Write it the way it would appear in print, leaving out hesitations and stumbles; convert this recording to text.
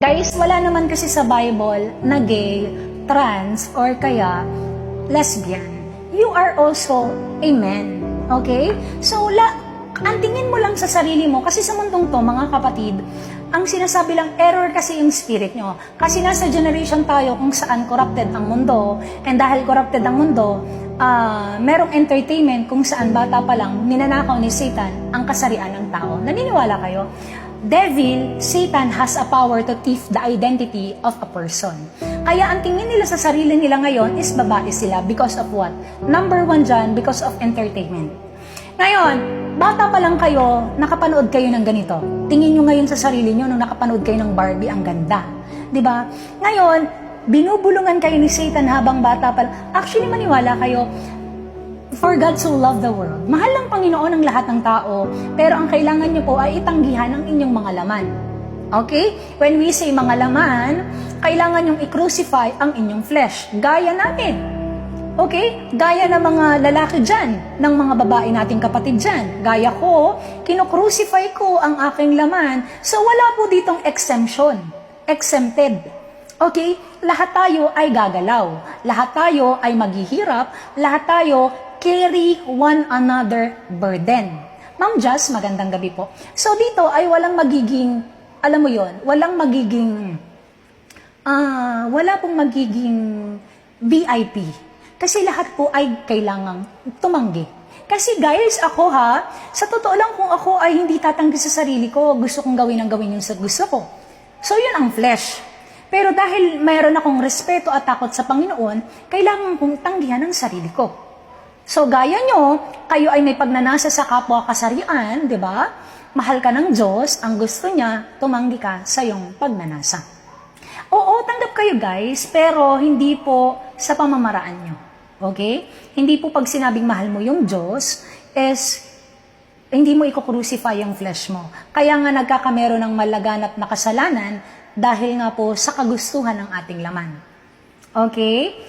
Guys, wala naman kasi sa Bible na gay, trans, or kaya lesbian. You are also a man. Okay? So, ang tingin mo lang sa sarili mo, kasi sa mundong to, mga kapatid, ang sinasabi lang, error kasi yung spirit nyo. Kasi nasa generation tayo kung saan corrupted ang mundo, and dahil corrupted ang mundo, merong entertainment kung saan bata pa lang, ninanakaw ni Satan ang kasarian ng tao. Naniniwala kayo? Devil, Satan has a power to thief the identity of a person. Kaya ang tingin nila sa sarili nila ngayon is babae sila because of what? Number one dyan, because of entertainment. Ngayon, bata pa lang kayo, nakapanood kayo ng ganito. Tingin nyo ngayon sa sarili nyo nung nakapanood kayo ng Barbie, ang ganda. Diba? Ngayon, binubulungan kayo ni Satan habang bata pa lang. Actually, maniwala kayo, for God so loved the world. Mahal ng Panginoon ang lahat ng tao, pero ang kailangan nyo po ay itanggihan ang inyong mga laman. Okay? When we say mga laman, kailangan nyong i-crucify ang inyong flesh. Gaya namin. Okay? Gaya ng mga lalaki dyan, ng mga babae nating kapatid dyan. Gaya ko, kinocrucify ko ang aking laman. So wala po ditong exemption. Exempted. Okay? Lahat tayo ay gagalaw. Lahat tayo ay maghihirap. Lahat tayo carry one another burden. Ma'am Jazz, magandang gabi po. So dito ay walang magiging, alam mo yon, wala pong magiging VIP. Kasi lahat po ay kailangang tumanggi. Kasi guys, ako sa totoo lang kung ako ay hindi tatanggi sa sarili ko, gusto kong gawin yung sa gusto ko. So yun ang flesh. Pero dahil mayroon akong respeto at takot sa Panginoon, kailangan kong tanggihan ang sarili ko. So gaya nyo, kayo ay may pagnanasa sa kapwa kasarian, di ba? Mahal ka ng Diyos, ang gusto niya, tumanggi ka sa iyong pagnanasa. Oo, tanggap kayo guys, pero hindi po sa pamamaraan nyo. Okay? Hindi po pag sinabing mahal mo yung Diyos, hindi mo i-crucify yung flesh mo. Kaya nga nagkakamero ng malaganap na kasalanan dahil nga po sa kagustuhan ng ating laman. Okay?